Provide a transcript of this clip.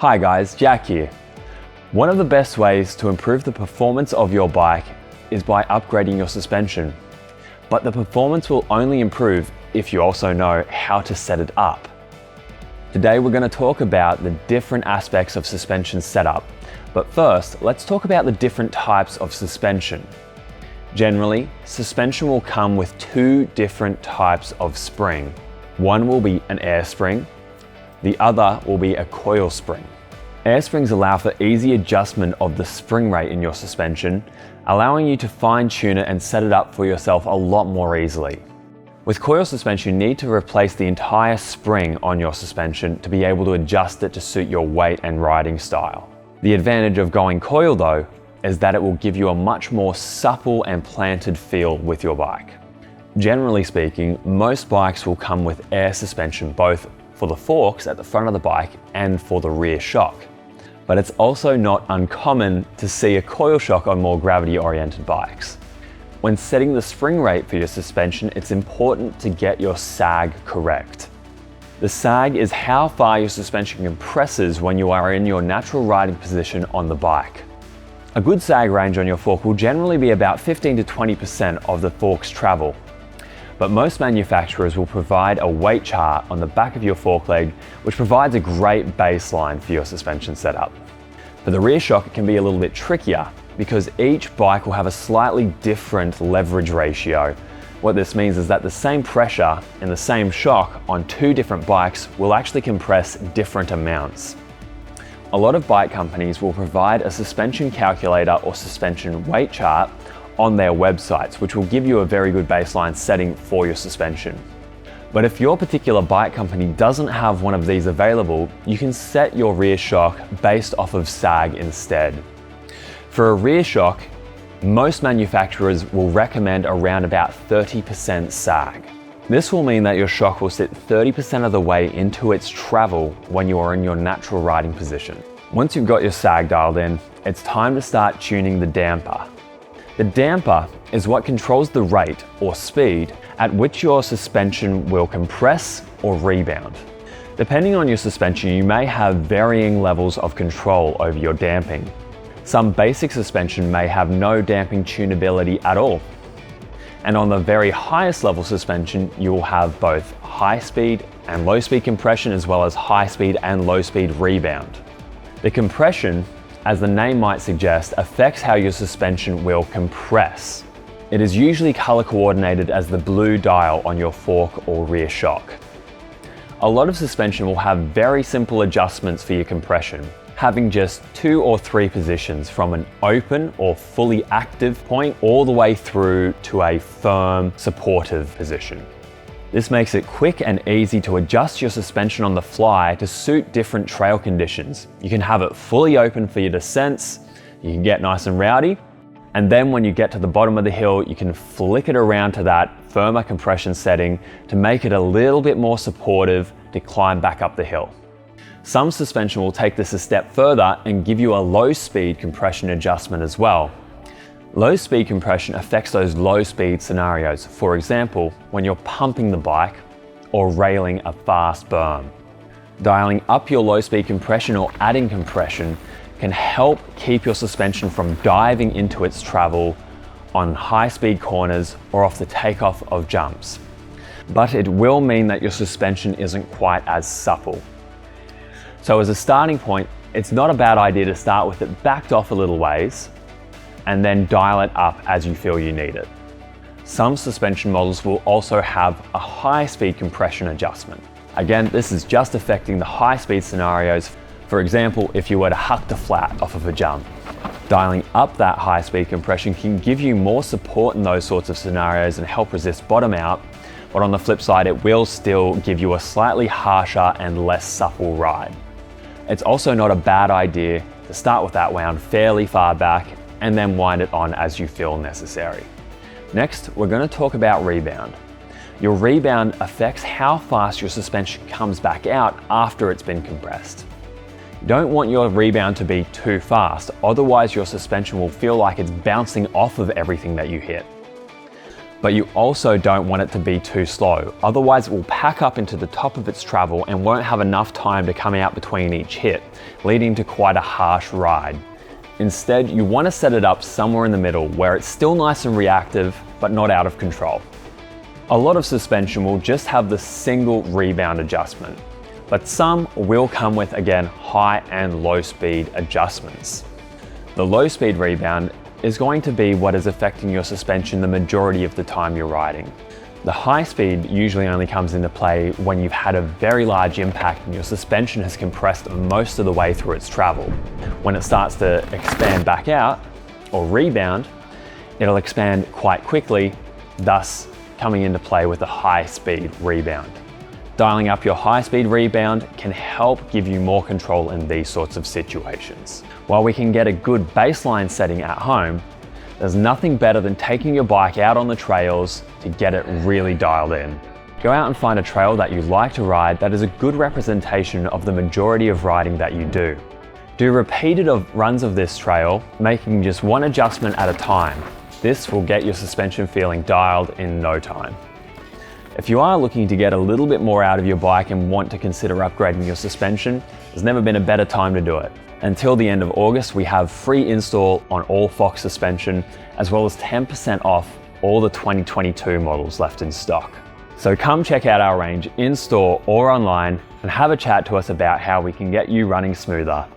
Hi guys, Jack here. One of the best ways to improve the performance of your bike is by upgrading your suspension. But the performance will only improve if you also know how to set it up. Today we're going to talk about the different aspects of suspension setup. But first, let's talk about the different types of suspension. Generally, suspension will come with two different types of spring. One will be an air spring, the other will be a coil spring. Air springs allow for easy adjustment of the spring rate in your suspension, allowing you to fine-tune it and set it up for yourself a lot more easily. With coil suspension, you need to replace the entire spring on your suspension to be able to adjust it to suit your weight and riding style. The advantage of going coil though is that it will give you a much more supple and planted feel with your bike. Generally speaking, most bikes will come with air suspension both for the forks at the front of the bike and for the rear shock. But it's also not uncommon to see a coil shock on more gravity-oriented bikes. When setting the spring rate for your suspension, it's important to get your sag correct. The sag is how far your suspension compresses when you are in your natural riding position on the bike. A good sag range on your fork will generally be about 15 to 20% of the fork's travel. But most manufacturers will provide a weight chart on the back of your fork leg, which provides a great baseline for your suspension setup. For the rear shock, it can be a little bit trickier because each bike will have a slightly different leverage ratio. What this means is that the same pressure in the same shock on two different bikes will actually compress different amounts. A lot of bike companies will provide a suspension calculator or suspension weight chart on their websites, which will give you a very good baseline setting for your suspension. But if your particular bike company doesn't have one of these available, you can set your rear shock based off of sag instead. For a rear shock, most manufacturers will recommend around about 30% sag. This will mean that your shock will sit 30% of the way into its travel when you are in your natural riding position. Once you've got your sag dialed in, it's time to start tuning the damper. The damper is what controls the rate or speed at which your suspension will compress or rebound. Depending on your suspension, you may have varying levels of control over your damping. Some basic suspension may have no damping tunability at all. And on the very highest level suspension, you will have both high speed and low speed compression as well as high speed and low speed rebound. The compression, as the name might suggest, affects how your suspension will compress. It is usually color coordinated as the blue dial on your fork or rear shock. A lot of suspension will have very simple adjustments for your compression, having just 2 or 3 positions from an open or fully active point all the way through to a firm, supportive position. This makes it quick and easy to adjust your suspension on the fly to suit different trail conditions. You can have it fully open for your descents, you can get nice and rowdy, and then when you get to the bottom of the hill, you can flick it around to that firmer compression setting to make it a little bit more supportive to climb back up the hill. Some suspension will take this a step further and give you a low speed compression adjustment as well. Low speed compression affects those low speed scenarios. For example, when you're pumping the bike or railing a fast berm. Dialing up your low speed compression or adding compression can help keep your suspension from diving into its travel on high speed corners or off the takeoff of jumps. But it will mean that your suspension isn't quite as supple. So as a starting point, it's not a bad idea to start with it backed off a little ways and then dial it up as you feel you need it. Some suspension models will also have a high speed compression adjustment. Again, this is just affecting the high speed scenarios. For example, if you were to huck the flat off of a jump, dialing up that high speed compression can give you more support in those sorts of scenarios and help resist bottom out. But on the flip side, it will still give you a slightly harsher and less supple ride. It's also not a bad idea to start with that wound fairly far back and then wind it on as you feel necessary. Next, we're going to talk about rebound. Your rebound affects how fast your suspension comes back out after it's been compressed. You don't want your rebound to be too fast, otherwise your suspension will feel like it's bouncing off of everything that you hit. But you also don't want it to be too slow, otherwise it will pack up into the top of its travel and won't have enough time to come out between each hit, leading to quite a harsh ride. Instead, you want to set it up somewhere in the middle where it's still nice and reactive, but not out of control. A lot of suspension will just have the single rebound adjustment, but some will come with, again, high and low speed adjustments. The low speed rebound is going to be what is affecting your suspension the majority of the time you're riding. The high speed usually only comes into play when you've had a very large impact and your suspension has compressed most of the way through its travel. When it starts to expand back out, or rebound, it'll expand quite quickly, thus coming into play with a high speed rebound. Dialing up your high speed rebound can help give you more control in these sorts of situations. While we can get a good baseline setting at home, there's nothing better than taking your bike out on the trails to get it really dialed in. Go out and find a trail that you like to ride that is a good representation of the majority of riding that you do. Do repeated runs of this trail, making just one adjustment at a time. This will get your suspension feeling dialed in no time. If you are looking to get a little bit more out of your bike and want to consider upgrading your suspension, there's never been a better time to do it. Until the end of August, we have free install on all Fox suspension, as well as 10% off all the 2022 models left in stock. So come check out our range in store or online and have a chat to us about how we can get you running smoother.